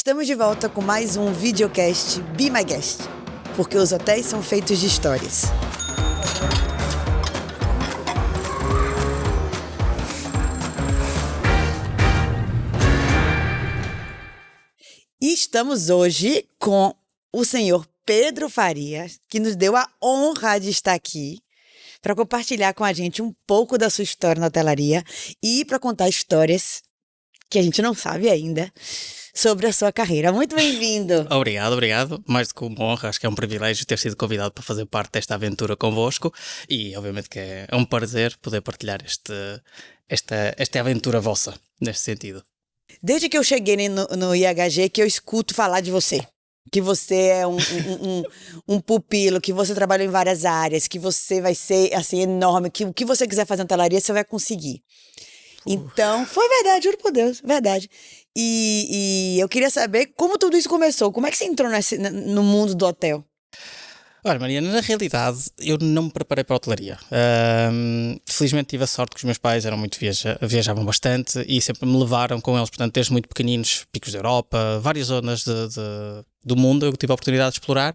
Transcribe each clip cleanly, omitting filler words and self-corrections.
Estamos de volta com mais um videocast Be My Guest, porque os hotéis são feitos de histórias. E estamos hoje com o senhor Pedro Farias, que nos deu a honra de estar aqui para compartilhar com a gente um pouco da sua história na hotelaria e para contar histórias que a gente não sabe ainda sobre a sua carreira. Muito bem-vindo! Obrigado. Mais do que uma honra, acho que é um privilégio ter sido convidado para fazer parte desta aventura convosco e obviamente que é um prazer poder partilhar esta aventura vossa, neste sentido. Desde que eu cheguei no IHG que eu escuto falar de você. Que você é um pupilo, que você trabalhou em várias áreas, que você vai ser assim enorme, que o que você quiser fazer na hotelaria você vai conseguir. Então, foi verdade, juro por Deus, verdade. E eu queria saber como tudo isso começou. Como é que você entrou no mundo do hotel? Olha, Mariana, na realidade eu não me preparei para a hotelaria. Felizmente tive a sorte que os meus pais eram muito viajavam bastante e sempre me levaram com eles, portanto, desde muito pequeninos, picos da Europa, várias zonas do mundo eu tive a oportunidade de explorar.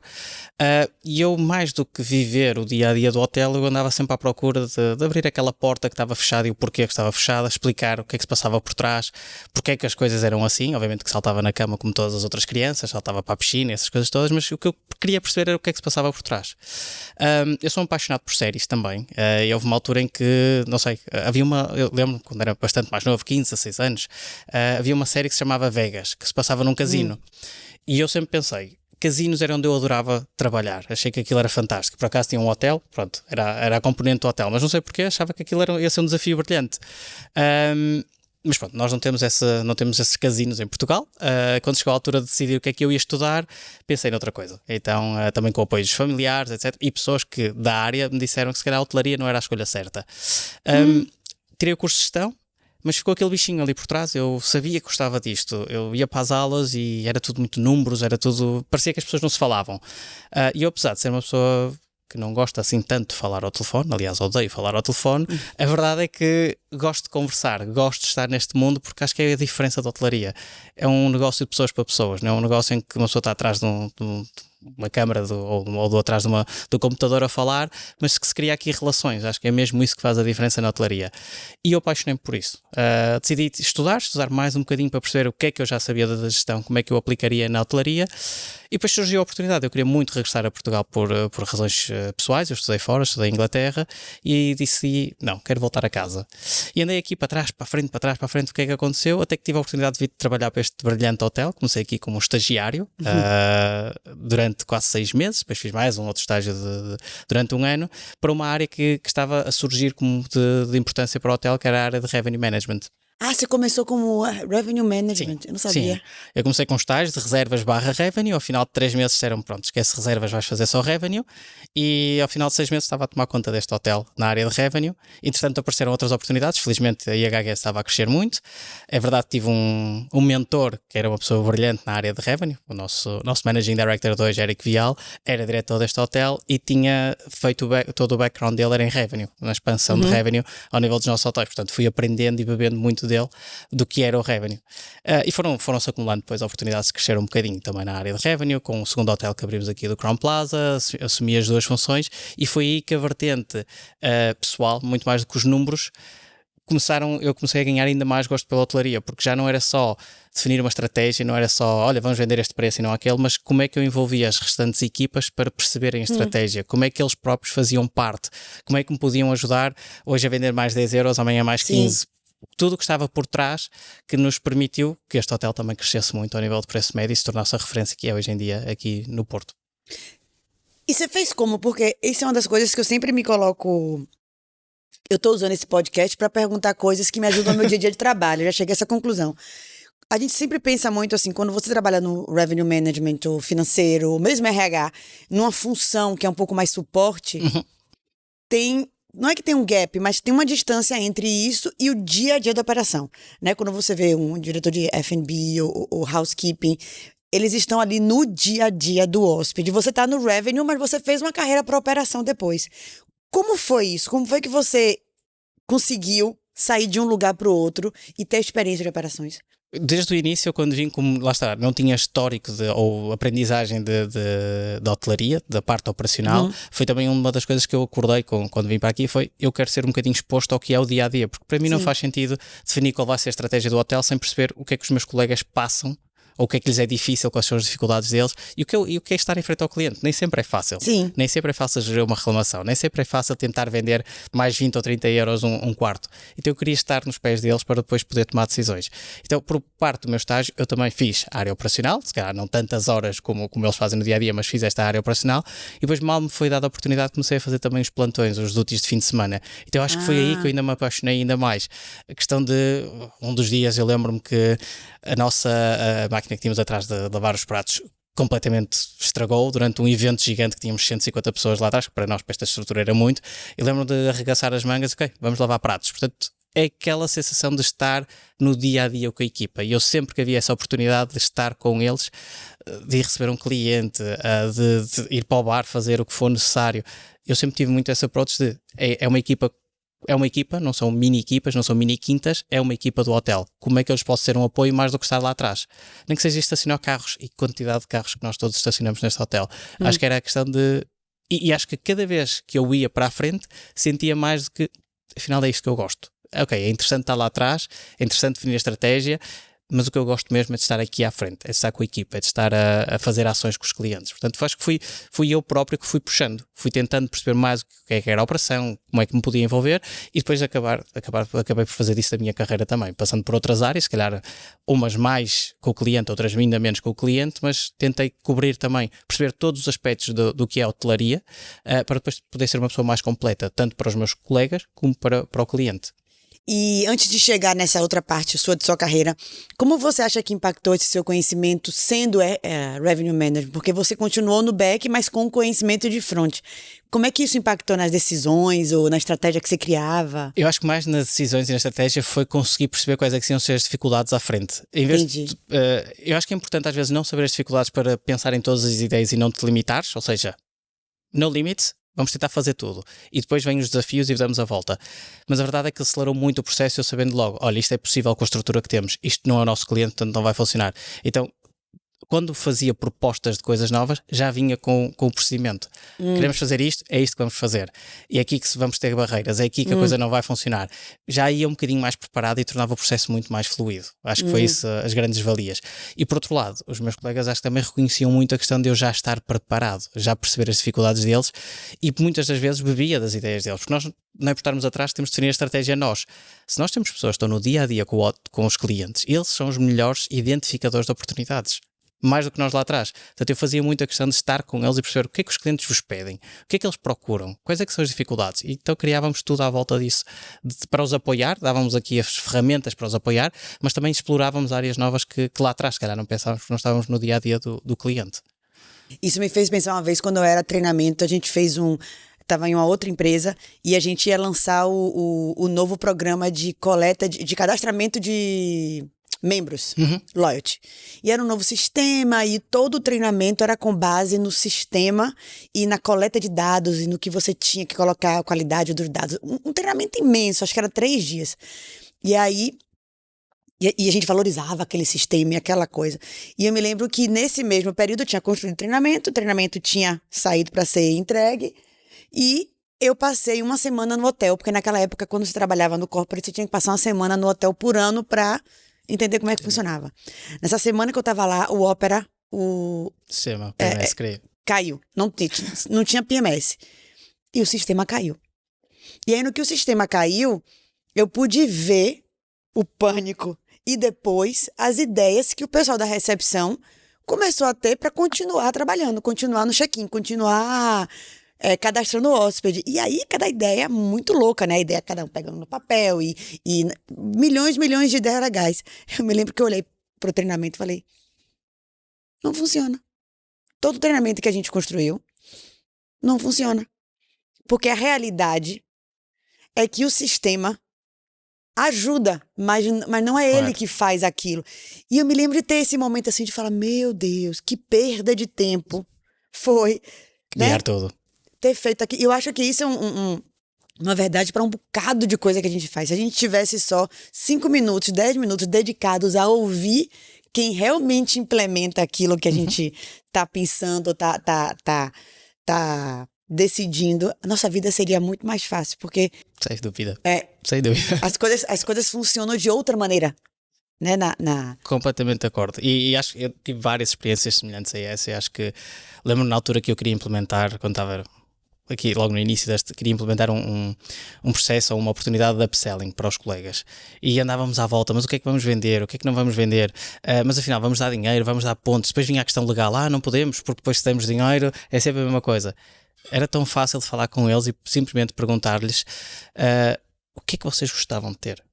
E eu, mais do que viver o dia-a-dia do hotel, eu andava sempre à procura de abrir aquela porta que estava fechada e o porquê que estava fechada, explicar o que é que se passava por trás, porque é que as coisas eram assim. Obviamente que saltava na cama como todas as outras crianças, saltava para a piscina, essas coisas todas, mas o que eu queria perceber era o que é que se passava por trás. Eu sou um apaixonado por séries também, e houve uma altura em que, não sei, eu lembro quando era bastante mais novo, 15, 16 anos, havia uma série que se chamava Vegas, que se passava num casino. E eu sempre pensei, casinos era onde eu adorava trabalhar, achei que aquilo era fantástico. Por acaso tinha um hotel, pronto, era a componente do hotel, mas não sei porquê, achava que aquilo ia ser um desafio brilhante. Mas pronto, nós não temos esses casinos em Portugal. Quando chegou a altura de decidir o que é que eu ia estudar, pensei noutra coisa. Então, também com apoios familiares, etc. E pessoas que da área me disseram que se calhar a hotelaria não era a escolha certa. Tirei o curso de gestão, mas ficou aquele bichinho ali por trás. Eu sabia que gostava disto. Eu ia para as aulas e era tudo muito números, parecia que as pessoas não se falavam. E eu, apesar de ser uma pessoa que não gosta assim tanto de falar ao telefone, aliás, odeio falar ao telefone, a verdade é que gosto de conversar, gosto de estar neste mundo, porque acho que é a diferença da hotelaria. É um negócio de pessoas para pessoas, não é um negócio em que uma pessoa está atrás de uma câmara ou atrás do computador a falar, mas que se cria aqui relações. Acho que é mesmo isso que faz a diferença na hotelaria. E eu apaixonei-me por isso. Decidi estudar mais um bocadinho para perceber o que é que eu já sabia da gestão, como é que eu aplicaria na hotelaria. E depois surgiu a oportunidade. Eu queria muito regressar a Portugal por razões pessoais. Eu estudei fora, estudei em Inglaterra e disse, não, quero voltar a casa. E andei aqui para trás, para a frente, o que é que aconteceu? Até que tive a oportunidade de vir trabalhar para este brilhante hotel. Comecei aqui como estagiário durante quase 6 meses, depois fiz mais um outro estágio durante um ano, para uma área que estava a surgir como de importância para o hotel, que era a área de Revenue Management. Você começou como Revenue Management, eu não sabia. Sim, eu comecei com estágios de reservas / Revenue, ao final de 3 meses disseram, pronto, esquece reservas, vais fazer só Revenue, e ao final de 6 meses estava a tomar conta deste hotel na área de Revenue. Entretanto apareceram outras oportunidades, felizmente a IHG estava a crescer muito. É verdade que tive um mentor, que era uma pessoa brilhante na área de Revenue, o nosso Managing Director de hoje, Eric Vial, era diretor deste hotel e tinha feito todo o background dele era em Revenue, na expansão de Revenue ao nível dos nossos hotéis, portanto fui aprendendo e bebendo muito dele, do que era o Revenue. E foram-se acumulando depois oportunidades de crescer um bocadinho também na área de Revenue, com o segundo hotel que abrimos aqui do Crown Plaza, assumi as duas funções e foi aí que a vertente pessoal, muito mais do que os números, eu comecei a ganhar ainda mais gosto pela hotelaria, porque já não era só definir uma estratégia, não era só, olha, vamos vender este preço e não aquele, mas como é que eu envolvia as restantes equipas para perceberem a estratégia, como é que eles próprios faziam parte, como é que me podiam ajudar hoje a vender mais 10 euros, amanhã mais 15. Sim. Tudo o que estava por trás que nos permitiu que este hotel também crescesse muito ao nível de preço médio e se tornasse a referência que é hoje em dia aqui no Porto. E você fez como? Porque isso é uma das coisas que eu sempre me coloco. Eu estou usando esse podcast para perguntar coisas que me ajudam no meu dia a dia de trabalho. Eu já cheguei a essa conclusão. A gente sempre pensa muito assim, quando você trabalha no Revenue Management, ou financeiro, ou mesmo RH, numa função que é um pouco mais suporte, não é que tem um gap, mas tem uma distância entre isso e o dia a dia da operação, né? Quando você vê um diretor de F&B ou housekeeping, eles estão ali no dia a dia do hóspede. Você está no revenue, mas você fez uma carreira para operação depois. Como foi isso? Como foi que você conseguiu sair de um lugar para o outro e ter experiência de operações? Desde o início, quando vim, como lá está, não tinha histórico ou aprendizagem de hotelaria, da parte operacional, foi também uma das coisas que eu acordei quando vim para aqui, foi eu quero ser um bocadinho exposto ao que é o dia a dia, porque para mim não Sim. faz sentido definir qual vai ser a estratégia do hotel sem perceber o que é que os meus colegas passam, ou o que é que lhes é difícil, quais são as dificuldades deles e o que é estar em frente ao cliente. Nem sempre é fácil. Sim. Nem sempre é fácil gerir uma reclamação, nem sempre é fácil tentar vender mais 20 ou 30 euros um quarto. Então eu queria estar nos pés deles para depois poder tomar decisões. Então, por parte do meu estágio, eu também fiz a área operacional, se calhar não tantas horas como eles fazem no dia a dia, mas fiz esta área operacional e depois, mal me foi dada a oportunidade, comecei a fazer também os plantões, os duties de fim de semana. Então eu acho que foi aí que eu ainda me apaixonei ainda mais. A questão de um dos dias, eu lembro-me que a máquina que tínhamos atrás de lavar os pratos completamente estragou durante um evento gigante que tínhamos 150 pessoas lá atrás, que para nós, para esta estrutura, era muito. E lembro-me de arregaçar as mangas, ok, vamos lavar pratos. Portanto, é aquela sensação de estar no dia a dia com a equipa. E eu sempre que havia essa oportunidade de estar com eles, de ir receber um cliente, de ir para o bar fazer o que for necessário, eu sempre tive muito essa approach de é uma equipa, não são mini equipas, não são mini quintas, é uma equipa do hotel. Como é que eles possam ser um apoio mais do que estar lá atrás? Nem que seja estacionar carros e quantidade de carros que nós todos estacionamos neste hotel. Acho que era a questão de... E acho que cada vez que eu ia para a frente, sentia mais do que, afinal é isto que eu gosto. Ok, é interessante estar lá atrás, é interessante definir a estratégia, mas o que eu gosto mesmo é de estar aqui à frente, é de estar com a equipa, é de estar a fazer ações com os clientes. Portanto, acho que fui eu próprio que fui puxando, fui tentando perceber mais o que é que era a operação, como é que me podia envolver e depois acabei por fazer isso da minha carreira também, passando por outras áreas, se calhar umas mais com o cliente, outras ainda menos com o cliente, mas tentei cobrir também, perceber todos os aspectos do que é a hotelaria, para depois poder ser uma pessoa mais completa, tanto para os meus colegas como para o cliente. E antes de chegar nessa outra parte de sua carreira, como você acha que impactou esse seu conhecimento sendo Revenue Manager? Porque você continuou no back, mas com conhecimento de front. Como é que isso impactou nas decisões ou na estratégia que você criava? Eu acho que mais nas decisões e na estratégia foi conseguir perceber quais é que iam ser as dificuldades à frente. Entendi. Eu acho que é importante às vezes não saber as dificuldades para pensar em todas as ideias e não te limitares, ou seja, no limit, vamos tentar fazer tudo. E depois vêm os desafios e damos a volta. Mas a verdade é que acelerou muito o processo eu sabendo logo, olha, isto é possível com a estrutura que temos, isto não é o nosso cliente, portanto não vai funcionar. Então, quando fazia propostas de coisas novas, já vinha com o procedimento. Queremos fazer isto, é isto que vamos fazer. E é aqui que vamos ter barreiras, é aqui que a coisa não vai funcionar. Já ia um bocadinho mais preparado e tornava o processo muito mais fluido. Acho que foi isso as grandes valias. E por outro lado, os meus colegas acho que também reconheciam muito a questão de eu já estar preparado, já perceber as dificuldades deles e muitas das vezes bebia das ideias deles. Porque nós, não é por estarmos atrás, temos de definir a estratégia nós. Se nós temos pessoas que estão no dia a dia com os clientes, eles são os melhores identificadores de oportunidades. Mais do que nós lá atrás. Portanto, eu fazia muito a questão de estar com eles e perceber o que é que os clientes vos pedem, o que é que eles procuram, quais é que são as dificuldades. E então criávamos tudo à volta disso para os apoiar, dávamos aqui as ferramentas para os apoiar, mas também explorávamos áreas novas que lá atrás, se calhar, não pensávamos que não estávamos no dia a dia do cliente. Isso me fez pensar uma vez, quando eu era treinamento, a gente fez estava em uma outra empresa e a gente ia lançar o novo programa de coleta, de cadastramento de membros, loyalty. E era um novo sistema e todo o treinamento era com base no sistema e na coleta de dados e no que você tinha que colocar, a qualidade dos dados. Um treinamento imenso, acho que era 3 dias. E aí, e a gente valorizava aquele sistema e aquela coisa. E eu me lembro que nesse mesmo período eu tinha construído o treinamento tinha saído para ser entregue e eu passei uma semana no hotel, porque naquela época, quando você trabalhava no corporate, você tinha que passar uma semana no hotel por ano para entender como é que funcionava. Nessa semana que eu tava lá, o Opera, Sistema, PMS, creio. caiu. Não tinha PMS. E o sistema caiu. E aí, no que o sistema caiu, eu pude ver o pânico e depois as ideias que o pessoal da recepção começou a ter para continuar trabalhando, continuar no check-in, continuar cadastrando o hóspede. E aí, cada ideia muito louca, né? A ideia cada um pegando no papel e milhões de ideias legais. Eu me lembro que eu olhei pro treinamento e falei, não funciona. Todo treinamento que a gente construiu não funciona. Porque a realidade é que o sistema ajuda, mas não é ele que faz aquilo. E eu me lembro de ter esse momento assim de falar, meu Deus, que perda de tempo foi, né? Guiar tudo. Ter feito aqui. Eu acho que isso é uma verdade para um bocado de coisa que a gente faz. Se a gente tivesse só 5 minutos, 10 minutos dedicados a ouvir quem realmente implementa aquilo que a gente tá pensando, tá decidindo, a nossa vida seria muito mais fácil, porque Sem dúvida. é, Sem dúvida. as coisas funcionam de outra maneira, né? Completamente de acordo. E acho que eu tive várias experiências semelhantes a essa. E acho que lembro-me na altura que eu queria implementar, quando estava aqui logo no início queria implementar um processo ou uma oportunidade de upselling para os colegas. E andávamos à volta, mas o que é que vamos vender? O que é que não vamos vender? Mas afinal, vamos dar dinheiro, vamos dar pontos. Depois vinha a questão legal, não podemos, porque depois se demos dinheiro, é sempre a mesma coisa. Era tão fácil de falar com eles e simplesmente perguntar-lhes o que é que vocês gostavam de ter?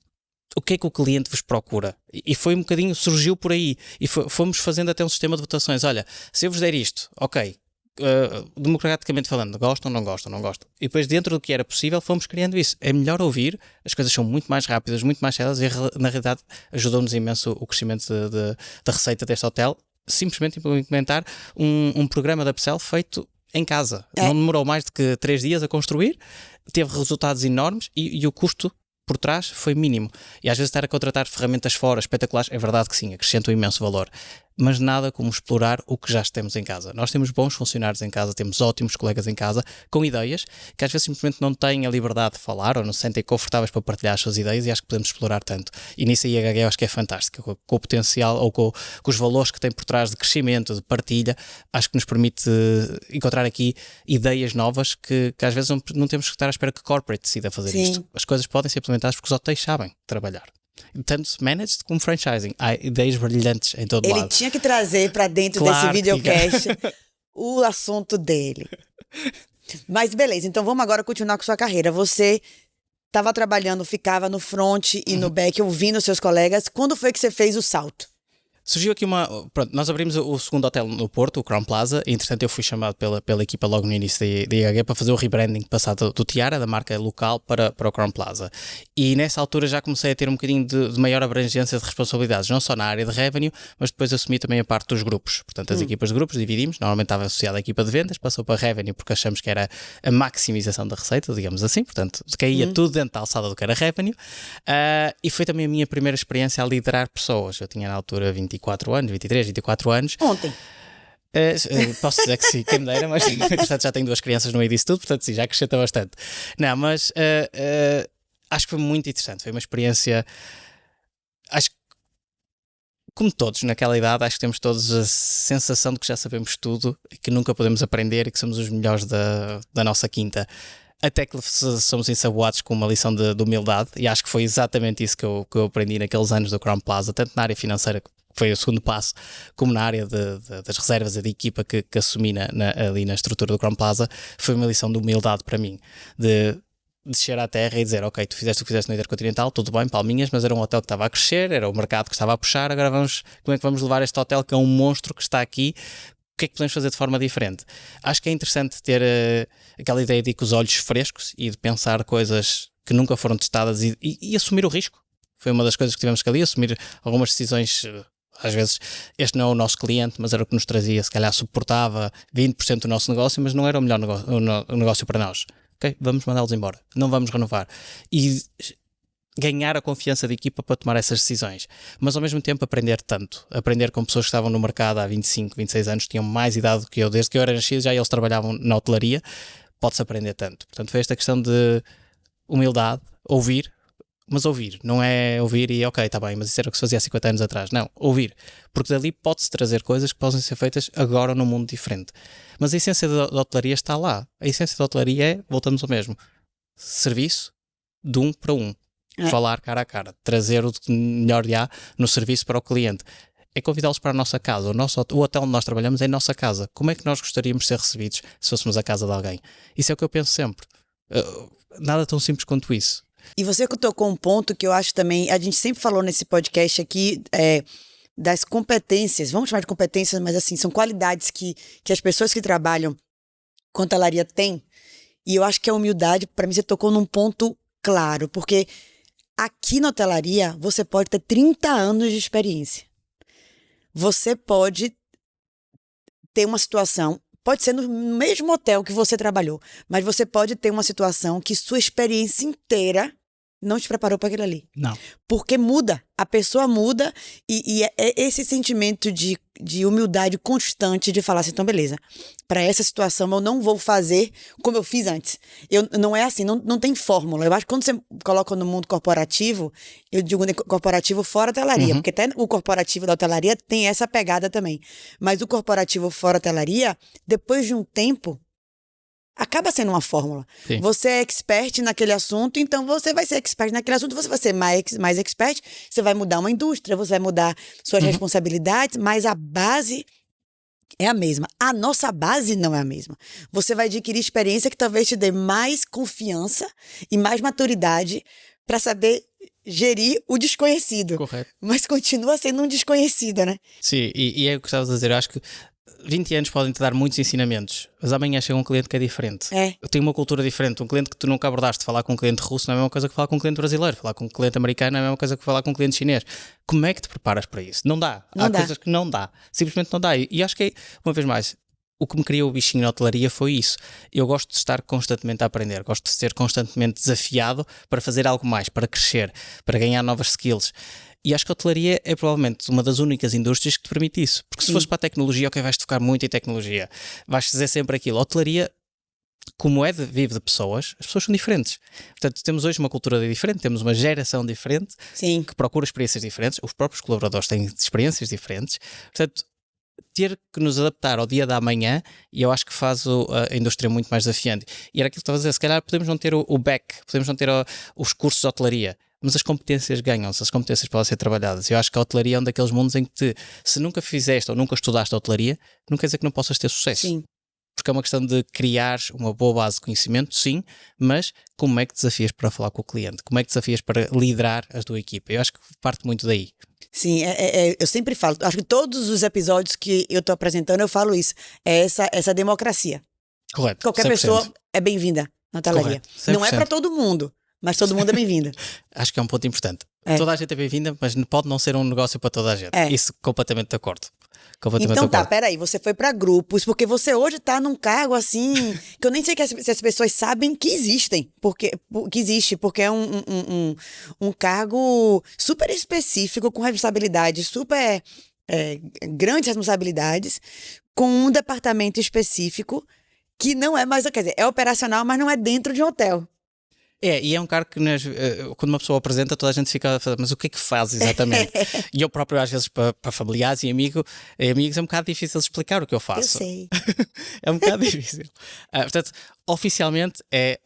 O que é que o cliente vos procura? E foi um bocadinho, surgiu por aí. E fomos fazendo até um sistema de votações. Olha, se eu vos der isto, ok, democraticamente falando, gostam, não gostam, não gostam. E depois, dentro do que era possível, fomos criando isso. É melhor ouvir, as coisas são muito mais rápidas, muito mais sérias, e na realidade ajudou-nos imenso o crescimento da receita deste hotel. Simplesmente implementar um programa de upsell feito em casa. Não demorou mais do que 3 dias a construir, teve resultados enormes e o custo por trás foi mínimo. E às vezes estar a contratar ferramentas fora, espetaculares, é verdade que sim, acrescenta um imenso valor. Mas nada como explorar o que já temos em casa. Nós temos bons funcionários em casa, temos ótimos colegas em casa, com ideias, que às vezes simplesmente não têm a liberdade de falar ou não se sentem confortáveis para partilhar as suas ideias, e acho que podemos explorar tanto. E nisso a IHG eu acho que é fantástico, com o potencial ou com os valores que tem por trás de crescimento, de partilha, acho que nos permite encontrar aqui ideias novas que às vezes não temos que estar à espera que corporate decida fazer isto. As coisas podem ser implementadas porque os hotéis sabem trabalhar. Tanto managed como franchising. Há ideias brilhantes em todo lado. Ele tinha que trazer para dentro Claro, desse videocast o assunto dele. Mas beleza, então vamos agora continuar com sua carreira. Você estava trabalhando, ficava no front e no back, ouvindo seus colegas. Quando foi que você fez o salto? Surgiu aqui Pronto, nós abrimos o segundo hotel no Porto, o Crown Plaza, e entretanto eu fui chamado pela equipa logo no início da IHG para fazer o rebranding, passar do Tiara, da marca local, para o Crown Plaza. E nessa altura já comecei a ter um bocadinho de maior abrangência de responsabilidades, não só na área de revenue, mas depois assumi também a parte dos grupos. Portanto, as equipas de grupos dividimos, normalmente estava associada à equipa de vendas, passou para revenue porque achamos que era a maximização da receita, digamos assim, portanto, caía tudo dentro da alçada do que era revenue. E foi também a minha primeira experiência a liderar pessoas. Eu tinha na altura 24 anos, 23, 24 anos. Ontem. Posso dizer que sim, quem me dera, mas portanto, já tenho 2 crianças no meio disso tudo, portanto sim, já acrescenta bastante. Não, mas acho que foi muito interessante, foi uma experiência, acho que como todos naquela idade, acho que temos todos a sensação de que já sabemos tudo e que nunca podemos aprender e que somos os melhores da nossa quinta. Até que somos ensaboados com uma lição de humildade, e acho que foi exatamente isso que eu aprendi naqueles anos do Crown Plaza, tanto na área financeira, que foi o segundo passo, como na área das reservas e de equipa que assumi ali na estrutura do Crown Plaza. Foi uma lição de humildade para mim, de descer à terra e dizer, ok, tu fizeste o que fizeste no Intercontinental, tudo bem, palminhas, mas era um hotel que estava a crescer, era o mercado que estava a puxar, agora como é que vamos levar este hotel que é um monstro que está aqui? O que é que podemos fazer de forma diferente? Acho que é interessante ter aquela ideia de ir com os olhos frescos e de pensar coisas que nunca foram testadas e assumir o risco. Foi uma das coisas que tivemos que ali, assumir algumas decisões. Às vezes este não é o nosso cliente, mas era o que nos trazia, se calhar suportava 20% do nosso negócio, mas não era o melhor negócio para nós. Ok, vamos mandá-los embora, não vamos renovar. E ganhar a confiança da equipa para tomar essas decisões, mas ao mesmo tempo aprender com pessoas que estavam no mercado há 25, 26 anos, tinham mais idade do que eu, desde que eu era nascido já eles trabalhavam na hotelaria, pode-se aprender tanto. Portanto, foi esta questão de humildade, ouvir, mas ouvir, não é ouvir e ok, está bem, mas isso era o que se fazia há 50 anos atrás. Não, ouvir, porque dali pode-se trazer coisas que podem ser feitas agora num mundo diferente. Mas a essência da hotelaria está lá. A essência da hotelaria é, voltamos ao mesmo, serviço de um para um. Falar cara a cara, trazer o melhor de há no serviço para o cliente. É convidá-los para a nossa casa. O hotel onde nós trabalhamos é a nossa casa. Como é que nós gostaríamos de ser recebidos se fôssemos a casa de alguém? Isso é o que eu penso sempre. Nada tão simples quanto isso. E você tocou um ponto que eu acho também, a gente sempre falou nesse podcast aqui, das competências, vamos chamar de competências, mas assim, são qualidades que as pessoas que trabalham com hotelaria têm, e eu acho que a humildade, para mim, você tocou num ponto claro, porque aqui na hotelaria, você pode ter 30 anos de experiência. Você pode ter uma situação pode ser no mesmo hotel que você trabalhou, mas você pode ter uma situação que sua experiência inteira não te preparou para aquilo ali. Não. Porque muda, a pessoa muda e é esse sentimento de humildade constante de falar assim, então beleza, para essa situação eu não vou fazer como eu fiz antes. Não é assim, não tem fórmula. Eu acho que quando você coloca no mundo corporativo, eu digo corporativo fora hotelaria, porque até o corporativo da hotelaria tem essa pegada também. Mas o corporativo fora hotelaria, depois de um tempo, acaba sendo uma fórmula. Sim. Você é expert naquele assunto, então você vai ser expert naquele assunto, você vai ser mais expert, você vai mudar uma indústria, você vai mudar suas responsabilidades, mas a base é a mesma. A nossa base não é a mesma. Você vai adquirir experiência que talvez te dê mais confiança e mais maturidade para saber gerir o desconhecido. Correto. Mas continua sendo um desconhecido, né? Sim, e é o que estavas a dizer. Eu acho que 20 anos podem te dar muitos ensinamentos, mas amanhã chega um cliente que é diferente. Tem uma cultura diferente. Um cliente que tu nunca abordaste, falar com um cliente russo não é a mesma coisa que falar com um cliente brasileiro. Falar com um cliente americano não é a mesma coisa que falar com um cliente chinês. Como é que te preparas para isso? Não dá. Há coisas que não dá. Simplesmente não dá. E acho que, uma vez mais, o que me criou o bichinho na hotelaria foi isso. Eu gosto de estar constantemente a aprender. Gosto de ser constantemente desafiado para fazer algo mais, para crescer, para ganhar novas skills. E acho que a hotelaria é provavelmente uma das únicas indústrias que te permite isso. Porque se fores para a tecnologia, ok, vais focar muito em tecnologia. Vais fazer sempre aquilo. A hotelaria, como vive de pessoas, as pessoas são diferentes. Portanto, temos hoje uma cultura diferente, temos uma geração diferente que procura experiências diferentes. Os próprios colaboradores têm experiências diferentes. Portanto, ter que nos adaptar ao dia da manhã, e eu acho que faz a indústria muito mais desafiante. E era aquilo que estava a dizer, se calhar podemos não ter o back, podemos não ter os cursos de hotelaria, mas as competências ganham-se, as competências podem ser trabalhadas. Eu acho que a hotelaria é um daqueles mundos em que se nunca fizeste ou nunca estudaste a hotelaria, não quer dizer que não possas ter sucesso. Sim. Porque é uma questão de criar uma boa base de conhecimento, sim, mas como é que desafias para falar com o cliente? Como é que desafias para liderar a tua equipa? Eu acho que parte muito daí. Sim, eu sempre falo, acho que todos os episódios que eu estou apresentando, eu falo isso, é essa democracia. Correto. Qualquer 100%. pessoa é bem-vinda na hotelaria. Não é para todo mundo, mas todo mundo é bem-vindo. Acho que é um ponto importante. Toda a gente é bem-vinda, mas pode não ser um negócio para toda a gente. Isso completamente de acordo. Então tá, peraí, você foi para grupos, porque você hoje tá num cargo assim, que eu nem sei se as pessoas sabem que existem, porque é um cargo super específico, com responsabilidades super grandes responsabilidades, com um departamento específico que não é mais, quer dizer, é operacional, mas não é dentro de um hotel. E é um cargo que quando uma pessoa apresenta, toda a gente fica a falar, mas o que é que faz exatamente? E eu próprio, às vezes, para familiares e amigos, é um bocado difícil explicar o que eu faço. Eu sei. É um bocado difícil. Portanto, oficialmente é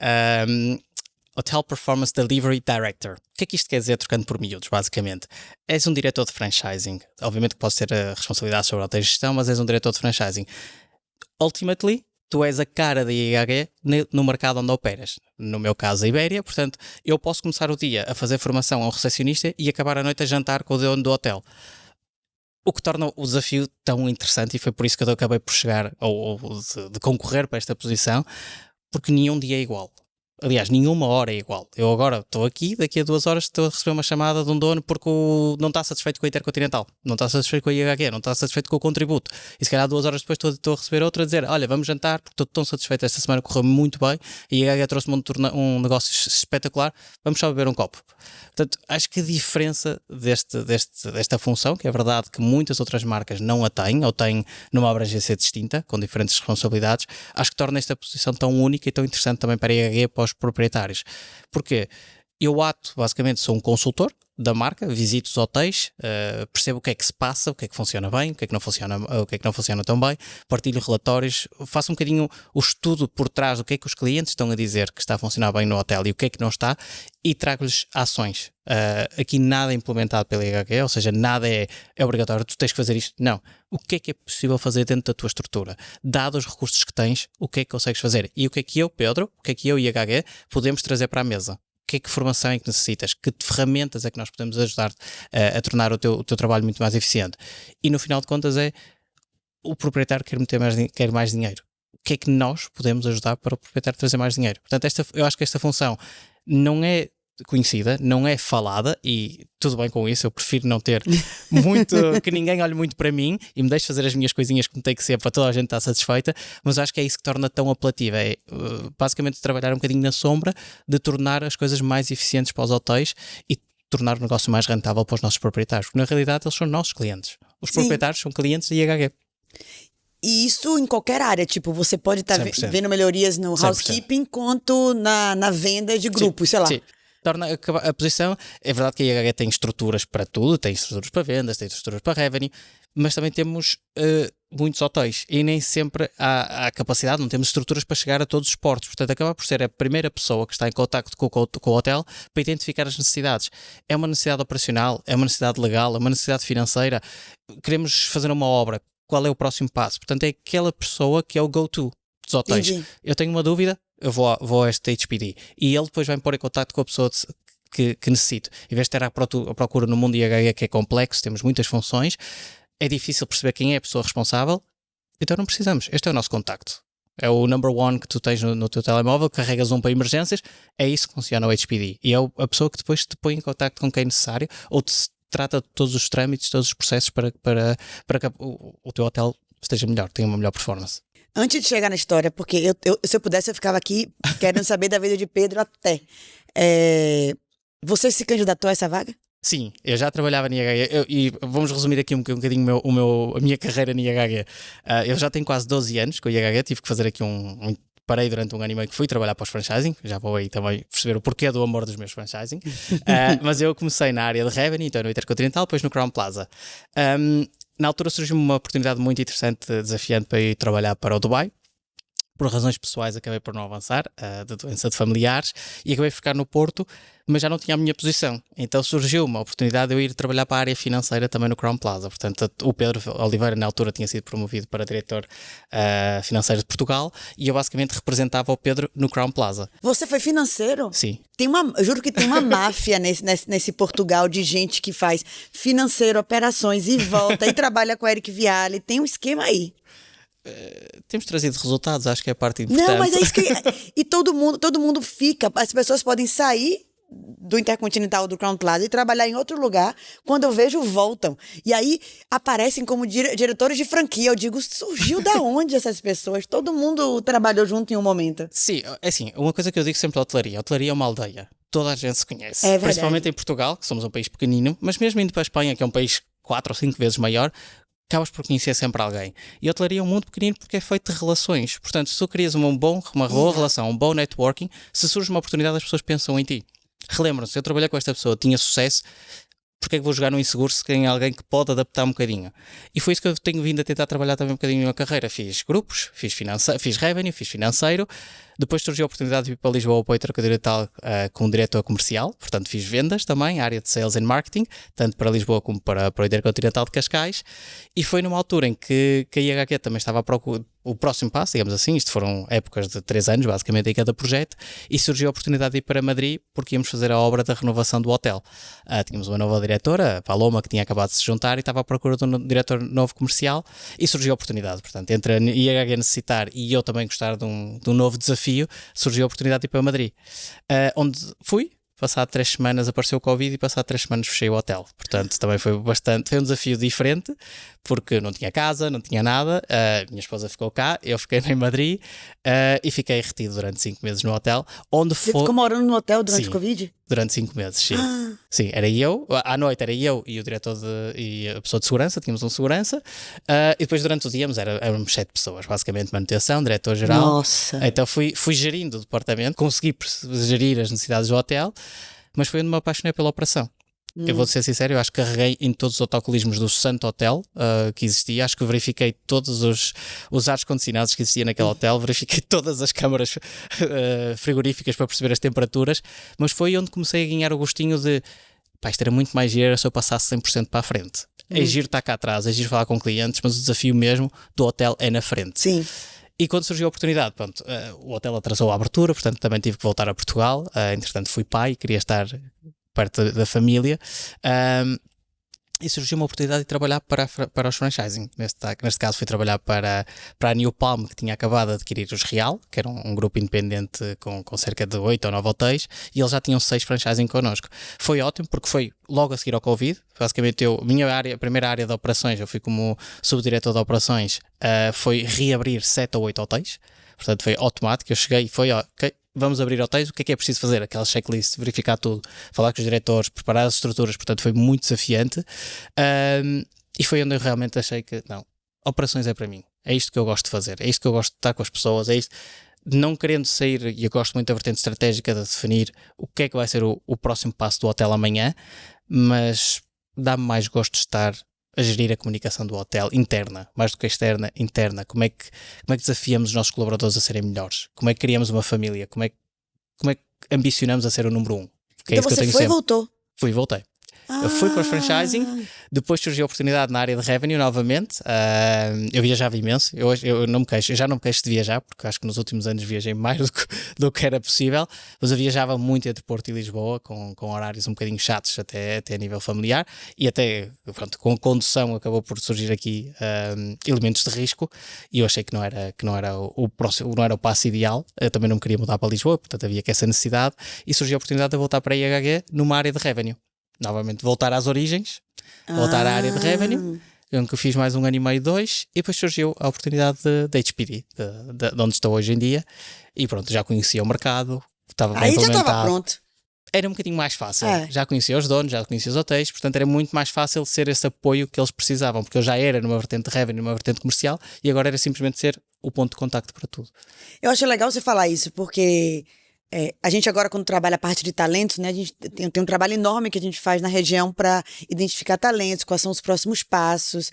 Hotel Performance Delivery Director. O que é que isto quer dizer, trocando por miúdos, basicamente? És um diretor de franchising. Obviamente que pode ter a responsabilidade sobre a alta gestão, mas és um diretor de franchising. Ultimately, tu és a cara da IHG no mercado onde operas. No meu caso, a Ibéria. Portanto, eu posso começar o dia a fazer formação a um recepcionista e acabar a noite a jantar com o dono do hotel. O que torna o desafio tão interessante, e foi por isso que eu acabei por chegar ou de concorrer para esta posição, porque nenhum dia é igual. Aliás, nenhuma hora é igual. Eu agora estou aqui, daqui a 2 horas estou a receber uma chamada de um dono porque não está satisfeito com a Intercontinental, não está satisfeito com a IHG, não está satisfeito com o contributo. E se calhar 2 horas depois estou a receber outra a dizer, olha, vamos jantar porque estou tão satisfeito, esta semana correu muito bem e a IHG trouxe-me um negócio espetacular, vamos só beber um copo. Portanto, acho que a diferença desta função, que é verdade que muitas outras marcas não a têm, ou têm numa abrangência distinta, com diferentes responsabilidades, acho que torna esta posição tão única e tão interessante também para a IHG e para os proprietários. Porque eu basicamente sou um consultor da marca, visito os hotéis, percebo o que é que se passa, o que é que funciona bem, o que é que não funciona tão bem, partilho relatórios, faço um bocadinho o estudo por trás do que é que os clientes estão a dizer que está a funcionar bem no hotel e o que é que não está, e trago-lhes ações. Aqui nada é implementado pela IHG, ou seja, nada é obrigatório, tu tens que fazer isto. Não. O que é possível fazer dentro da tua estrutura? Dados os recursos que tens, o que é que consegues fazer? E o que é que eu, Pedro, o que é que eu e a IHG podemos trazer para a mesa? Que formação é que necessitas? Que ferramentas é que nós podemos ajudar a tornar o teu trabalho muito mais eficiente? E no final de contas o proprietário quer mais dinheiro. O que é que nós podemos ajudar para o proprietário trazer mais dinheiro? Portanto, eu acho que esta função não é conhecida, não é falada, e tudo bem com isso, eu prefiro não ter muito, que ninguém olhe muito para mim e me deixe fazer as minhas coisinhas como tem que ser para toda a gente estar satisfeita, mas acho que é isso que torna tão apelativo, é basicamente trabalhar um bocadinho na sombra, de tornar as coisas mais eficientes para os hotéis e tornar o negócio mais rentável para os nossos proprietários, porque na realidade eles são nossos clientes, os proprietários são clientes da IHG. E isso em qualquer área, tipo, você pode estar 100%. vendo melhorias no 100%. housekeeping quanto na venda de grupos, sei lá. Sim. Torna a posição, é verdade que a IHG tem estruturas para tudo, tem estruturas para vendas, tem estruturas para revenue, mas também temos muitos hotéis e nem sempre há capacidade, não temos estruturas para chegar a todos os portos, portanto acaba por ser a primeira pessoa que está em contacto com o hotel para identificar as necessidades. É uma necessidade operacional, é uma necessidade legal, é uma necessidade financeira, queremos fazer uma obra, qual é o próximo passo? Portanto é aquela pessoa que é o go-to dos hotéis. Entendi. Eu tenho uma dúvida, eu vou a este HPD e ele depois vai-me pôr em contacto com a pessoa que necessito. Em vez de ter a procura no mundo IHG, que é complexo, temos muitas funções, é difícil perceber quem é a pessoa responsável, então não precisamos. Este é o nosso contacto. É o number one que tu tens no teu telemóvel, carregas um para emergências, é isso que funciona o HPD. E é a pessoa que depois te põe em contacto com quem é necessário ou te trata de todos os trâmites, todos os processos para que o teu hotel esteja melhor, tenha uma melhor performance. Antes de chegar na história, porque se eu pudesse, eu ficava aqui querendo saber da vida de Pedro até. Você se candidatou a essa vaga? Sim, eu já trabalhava na IHG e vamos resumir aqui um bocadinho a minha carreira na IHG. Eu já tenho quase 12 anos com a IHG, tive que fazer aqui parei durante um ano e meio que fui trabalhar para os franchising, já vou aí também perceber o porquê do amor dos meus franchising, mas eu comecei na área de revenue, então no Intercontinental, depois no Crown Plaza. Na altura surgiu-me uma oportunidade muito interessante, desafiante para ir trabalhar para o Dubai. Por razões pessoais acabei por não avançar, de doença de familiares, e acabei por ficar no Porto, mas já não tinha a minha posição. Então surgiu uma oportunidade de eu ir trabalhar para a área financeira também no Crown Plaza. Portanto, o Pedro Oliveira na altura tinha sido promovido para diretor financeiro de Portugal e eu basicamente representava o Pedro no Crown Plaza. Você foi financeiro? Sim. Eu juro que tem uma máfia nesse Portugal de gente que faz financeiro, operações e volta e trabalha com o Eric Viale. Tem um esquema aí. Temos trazido resultados, acho que é a parte importante. Não, mas é isso que... E todo mundo fica. As pessoas podem sair do Intercontinental, do Crown Plaza e trabalhar em outro lugar. Quando eu vejo, voltam. E aí aparecem como diretores de franquia. Eu digo, surgiu da onde essas pessoas? Todo mundo trabalhou junto em um momento. Sim, é assim, uma coisa que eu digo sempre à hotelaria. A hotelaria é uma aldeia. Toda a gente se conhece. É principalmente em Portugal, que somos um país pequenino, mas mesmo indo para a Espanha, que é um país 4 ou 5 vezes maior, acabas por conhecer sempre alguém. E a hotelaria é um mundo pequenino porque é feito de relações. Portanto, se tu crias uma boa relação, um bom networking, se surge uma oportunidade, as pessoas pensam em ti. Relembram-se, eu trabalhei com esta pessoa, tinha sucesso, porque é que vou jogar no inseguro se tem alguém que pode adaptar um bocadinho? E foi isso que eu tenho vindo a tentar trabalhar também um bocadinho na minha carreira. Fiz grupos, fiz revenue, fiz financeiro. Depois surgiu a oportunidade de ir para Lisboa para o Intercontinental como diretor comercial, portanto fiz vendas também, área de sales and marketing, tanto para Lisboa como para o Intercontinental de Cascais, e foi numa altura em que a IHG também estava à procura, o próximo passo, digamos assim, isto foram épocas de 3 anos basicamente em cada projeto, e surgiu a oportunidade de ir para Madrid porque íamos fazer a obra da renovação do hotel. Tínhamos uma nova diretora, a Paloma, que tinha acabado de se juntar e estava à procura de um diretor novo comercial, e surgiu a oportunidade, portanto, entre a IHG necessitar e eu também gostar de um novo desafio, surgiu a oportunidade de ir para Madrid, onde fui. Passado 3 semanas apareceu o Covid e passado 3 semanas fechei o hotel. Portanto, também foi um desafio diferente, porque não tinha casa, não tinha nada. Minha esposa ficou cá, eu fiquei em Madrid e fiquei retido durante 5 meses no hotel. Você ficou morando no hotel durante o Covid? Durante 5 meses, sim. Sim, era eu, à noite era eu e o diretor e a pessoa de segurança, tínhamos um segurança, e depois durante o dia éramos 7 pessoas, basicamente manutenção, diretor-geral. Nossa! Então fui gerindo o departamento, consegui gerir as necessidades do hotel, mas foi onde me apaixonei pela operação. Eu vou ser sincero, eu acho que carreguei em todos os autocolismos do Santo Hotel que existia, acho que verifiquei todos os ares condicionados que existia naquele hotel, verifiquei todas as câmaras frigoríficas para perceber as temperaturas, mas foi onde comecei a ganhar o gostinho de, isto era muito mais giro se eu passasse 100% para a frente. É giro estar cá atrás, é giro falar com clientes, mas o desafio mesmo do hotel é na frente. Sim. E quando surgiu a oportunidade, o hotel atrasou a abertura, portanto também tive que voltar a Portugal, entretanto fui pai, queria estar perto da família, e surgiu uma oportunidade de trabalhar para os franchising. Neste caso fui trabalhar para a New Palm, que tinha acabado de adquirir os Real, que era um grupo independente com cerca de 8 ou 9 hotéis, e eles já tinham 6 franchising connosco. Foi ótimo porque foi logo a seguir ao Covid. Basicamente a primeira área de operações, eu fui como subdiretor de operações, foi reabrir 7 ou 8 hotéis. Portanto foi automático, eu cheguei e foi ok, vamos abrir hotéis, o que é preciso fazer? Aquela checklist, verificar tudo, falar com os diretores, preparar as estruturas, portanto foi muito desafiante. E foi onde eu realmente achei que, não, operações é para mim, é isto que eu gosto de fazer, é isto que eu gosto de estar com as pessoas, é isto, não querendo sair, e eu gosto muito da vertente estratégica de definir o que é que vai ser o próximo passo do hotel amanhã, mas dá-me mais gosto de estar a gerir a comunicação do hotel interna, mais do que externa, interna. Como é que desafiamos os nossos colaboradores a serem melhores? Como é que criamos uma família? Como é que ambicionamos a ser o número 1? Então você foi e voltou? Fui e voltei. Eu fui para o franchising, depois surgiu a oportunidade na área de revenue novamente. Eu viajava imenso, eu não me queixo, eu já não me queixo de viajar, porque acho que nos últimos anos viajei mais do que era possível, mas eu viajava muito entre Porto e Lisboa, com horários um bocadinho chatos até a nível familiar, e até, pronto, com a condução acabou por surgir aqui elementos de risco, e eu achei que não era o próximo, não era o passo ideal. Eu também não me queria mudar para Lisboa, portanto havia que essa necessidade, e surgiu a oportunidade de voltar para a IHG numa área de revenue. Novamente voltar às origens, voltar à área de revenue, em que eu fiz mais 1 ano e meio, 2, e depois surgiu a oportunidade de HPD, de onde estou hoje em dia, e pronto, já conhecia o mercado, estava bem implementado. Aí já estava pronto. Era um bocadinho mais fácil, já conhecia os donos, já conhecia os hotéis, portanto era muito mais fácil ser esse apoio que eles precisavam, porque eu já era numa vertente de revenue, numa vertente comercial, e agora era simplesmente ser o ponto de contacto para tudo. Eu acho legal você falar isso, porque a gente agora, quando trabalha a parte de talentos, né, a gente tem um trabalho enorme que a gente faz na região para identificar talentos, quais são os próximos passos,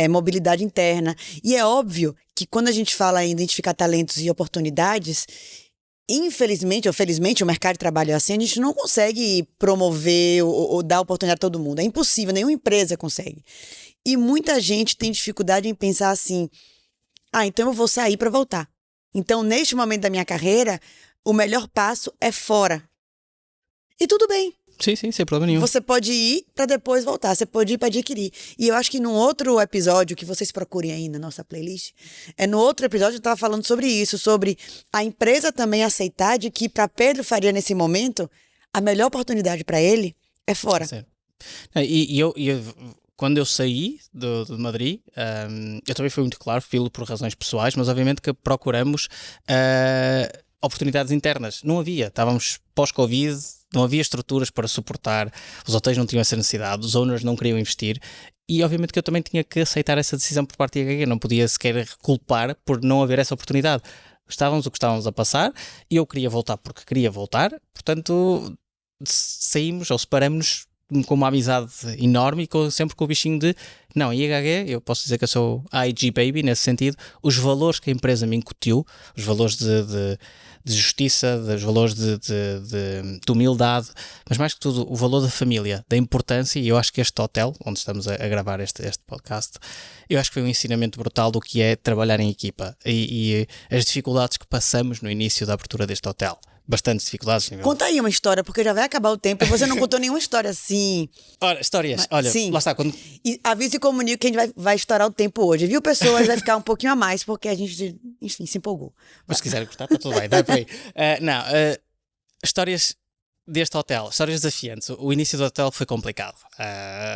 mobilidade interna. E é óbvio que quando a gente fala em identificar talentos e oportunidades, infelizmente ou felizmente, o mercado de trabalho é assim, a gente não consegue promover ou dar oportunidade a todo mundo. É impossível, nenhuma empresa consegue. E muita gente tem dificuldade em pensar assim, então eu vou sair para voltar. Então, neste momento da minha carreira, o melhor passo é fora. E tudo bem. Sim, sem problema nenhum. Você pode ir para depois voltar, você pode ir para adquirir. E eu acho que num outro episódio, que vocês procurem aí na nossa playlist, no outro episódio eu estava falando sobre isso, sobre a empresa também aceitar de que para Pedro Faria nesse momento, a melhor oportunidade para ele é fora. E eu quando eu saí de Madrid, eu também fui muito claro, filo por razões pessoais, mas obviamente que procuramos oportunidades internas. Não havia, estávamos pós-Covid, não havia estruturas para suportar, os hotéis não tinham essa necessidade, os owners não queriam investir, e obviamente que eu também tinha que aceitar essa decisão por parte da IHG, não podia sequer culpar por não haver essa oportunidade. Estávamos o que estávamos a passar, e eu queria voltar porque queria voltar, portanto saímos ou separamos-nos com uma amizade enorme e sempre com o bichinho de não, IHG, eu posso dizer que eu sou IG Baby nesse sentido, os valores que a empresa me incutiu, os valores de justiça, os valores de humildade, mas mais que tudo o valor da família, da importância, e eu acho que este hotel, onde estamos a gravar este podcast, eu acho que foi um ensinamento brutal do que é trabalhar em equipa e as dificuldades que passamos no início da abertura deste hotel. Bastantes dificuldades. Conta aí uma história, porque já vai acabar o tempo e você não contou nenhuma história assim. Olha, histórias, olha, sim. Lá está. E avise e comunique que a gente vai estourar o tempo hoje, viu, pessoas? Vai ficar um pouquinho a mais, porque a gente, enfim, se empolgou. Mas se quiserem cortar, está tudo bem, dá por aí. Histórias deste hotel, histórias desafiantes. O início do hotel foi complicado.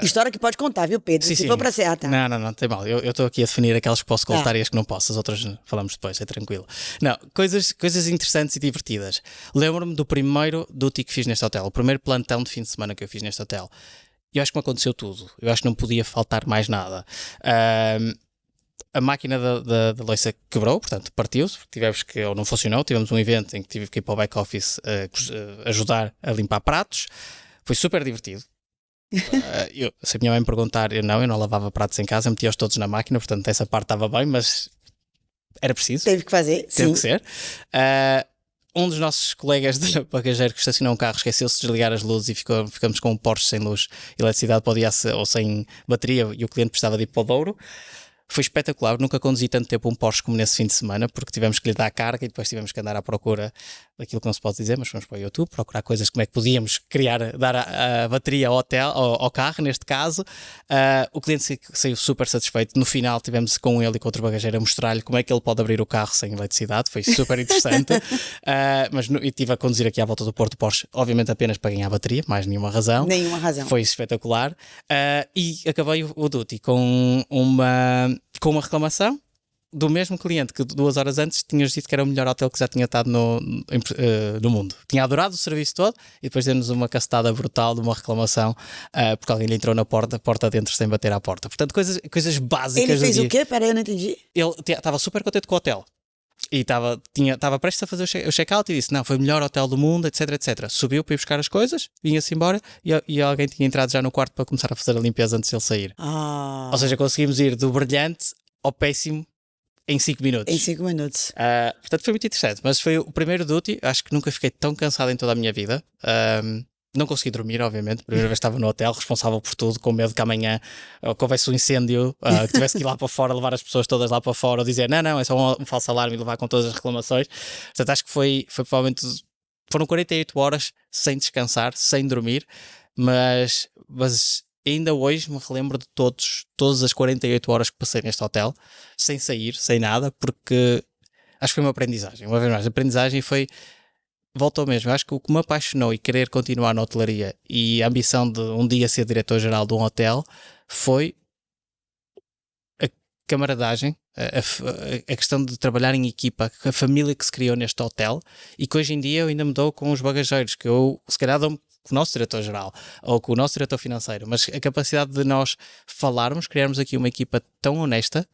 História que pode contar, viu, Pedro? Sim, se for para ser, tá? Não, tem mal. Eu estou aqui a definir aquelas que posso contar e as que não posso. As outras falamos depois, é tranquilo. Não, coisas interessantes e divertidas. Lembro-me do primeiro duty que fiz neste hotel, o primeiro plantão de fim de semana que eu fiz neste hotel. Eu acho que me aconteceu tudo. Eu acho que não podia faltar mais nada. A máquina da louça quebrou, portanto partiu-se, ou não funcionou, tivemos um evento em que tive que ir para o back office ajudar a limpar pratos, foi super divertido. Se a minha mãe me perguntar, eu não lavava pratos em casa, metia-os todos na máquina, portanto essa parte estava bem, mas era preciso. Teve que fazer, Teve que ser. Um dos nossos colegas de bagageiro que estacionou um carro esqueceu-se de desligar as luzes e ficamos com um Porsche sem luz, eletricidade para o dia ou sem bateria, e o cliente precisava de ir para o Douro. Foi espetacular, nunca conduzi tanto tempo um Porsche como nesse fim de semana, porque tivemos que lhe dar carga e depois tivemos que andar à procura daquilo que não se pode dizer, mas fomos para o YouTube procurar coisas, como é que podíamos dar a bateria ao hotel, ao carro, neste caso. O cliente saiu super satisfeito. No final tivemos com ele e com outro bagageiro a mostrar-lhe como é que ele pode abrir o carro sem eletricidade. Foi super interessante. Mas eu estive a conduzir aqui à volta do Porto Porsche, obviamente apenas para ganhar a bateria, mais nenhuma razão. Nenhuma razão. Foi espetacular. E acabei o duty com uma reclamação do mesmo cliente que 2 horas antes tinha-nos dito que era o melhor hotel que já tinha estado no mundo. Tinha adorado o serviço todo e depois deu-nos uma castada brutal de uma reclamação porque alguém lhe entrou na porta dentro sem bater à porta. Portanto, coisas básicas. Ele fez o quê? Peraí, eu não entendi. Ele estava super contente com o hotel. E estava prestes a fazer o check-out e disse, não, foi o melhor hotel do mundo, etc, etc. Subiu para ir buscar as coisas, vinha-se embora e alguém tinha entrado já no quarto para começar a fazer a limpeza antes de ele sair. Ou seja, conseguimos ir do brilhante ao péssimo em 5 minutos. Em 5 minutos. Portanto, foi muito interessante. Mas foi o primeiro duty. Acho que nunca fiquei tão cansado em toda a minha vida. Não consegui dormir, obviamente. Primeira vez estava no hotel, responsável por tudo, com medo que amanhã que houvesse um incêndio, que tivesse que ir lá para fora, levar as pessoas todas lá para fora, ou dizer não, é só um falso alarme e levar com todas as reclamações. Portanto, acho que foi provavelmente. Foram 48 horas sem descansar, sem dormir, mas ainda hoje me relembro de todas as 48 horas que passei neste hotel, sem sair, sem nada, porque acho que foi uma aprendizagem. Uma vez mais, a aprendizagem foi, volta ao mesmo, acho que o que me apaixonou e querer continuar na hotelaria e a ambição de um dia ser diretor-geral de um hotel foi a camaradagem, a questão de trabalhar em equipa, a família que se criou neste hotel e que hoje em dia eu ainda me dou com os bagageiros, que eu se calhar dou-me com o nosso diretor-geral ou com o nosso diretor financeiro, mas a capacidade de nós falarmos, criarmos aqui uma equipa tão honesta,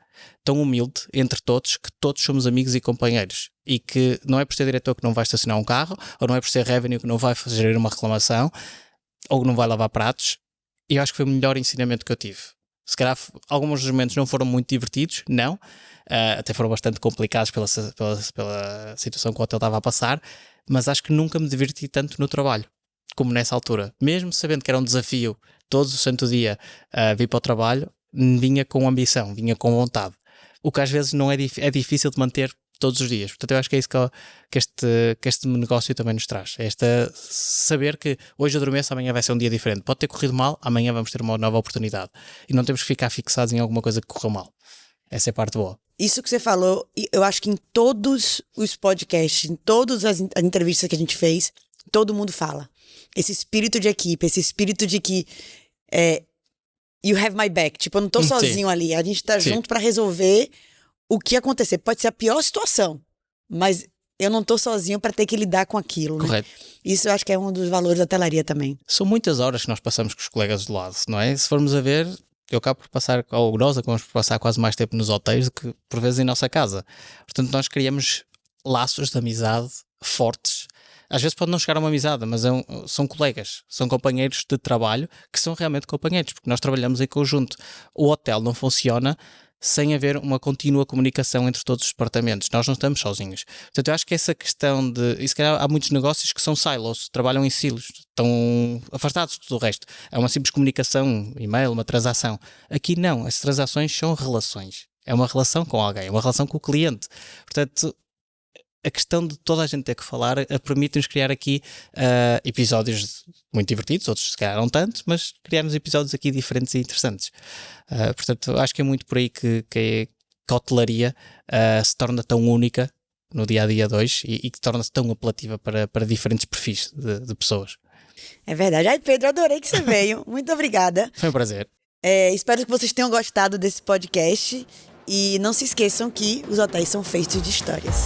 tão humilde entre todos, que todos somos amigos e companheiros e que não é por ser diretor que não vai estacionar um carro, ou não é por ser revenue que não vai fazer uma reclamação ou não vai lavar pratos. E eu acho que foi o melhor ensinamento que eu tive. Se calhar alguns dos momentos não foram muito divertidos, não, até foram bastante complicados pela situação que o hotel estava a passar, mas acho que nunca me diverti tanto no trabalho como nessa altura. Mesmo sabendo que era um desafio todos o santo dia vir para o trabalho, vinha com ambição, vinha com vontade. O que às vezes não é difícil de manter todos os dias. Portanto, eu acho que é isso que este negócio também nos traz. Saber que hoje eu adormeço, amanhã vai ser um dia diferente. Pode ter corrido mal, amanhã vamos ter uma nova oportunidade. E não temos que ficar fixados em alguma coisa que correu mal. Essa é a parte boa. Isso que você falou, eu acho que em todos os podcasts, em todas as entrevistas que a gente fez, todo mundo fala. Esse espírito de equipe, esse espírito de que you have my back. Tipo, eu não tô sozinho ali. A gente tá junto pra resolver o que acontecer. Pode ser a pior situação, mas eu não tô sozinho pra ter que lidar com aquilo. Correto. Né? Isso eu acho que é um dos valores da hotelaria também. São muitas horas que nós passamos com os colegas do lado, não é? Se formos a ver, eu acabo por passar, ou nós acabamos por passar quase mais tempo nos hotéis do que por vezes em nossa casa. Portanto, nós criamos laços de amizade fortes. Às vezes pode não chegar a uma amizade, mas são colegas, são companheiros de trabalho que são realmente companheiros, porque nós trabalhamos em conjunto. O hotel não funciona sem haver uma contínua comunicação entre todos os departamentos. Nós não estamos sozinhos. Portanto, eu acho que essa questão de... E se calhar há muitos negócios que são silos, trabalham em silos, estão afastados de tudo o resto. É uma simples comunicação, um e-mail, uma transação. Aqui não, as transações são relações. É uma relação com alguém, é uma relação com o cliente. Portanto, a questão de toda a gente ter que falar permite-nos criar aqui episódios muito divertidos, outros se calhar não tanto, mas criarmos episódios aqui diferentes e interessantes. Portanto, acho que é muito por aí que a hotelaria se torna tão única no dia-a-dia 2 e que torna-se tão apelativa para diferentes perfis de pessoas. É verdade. Ai, Pedro, adorei que você veio. Muito obrigada. Foi um prazer. Espero que vocês tenham gostado desse podcast e não se esqueçam que os hotéis são feitos de histórias.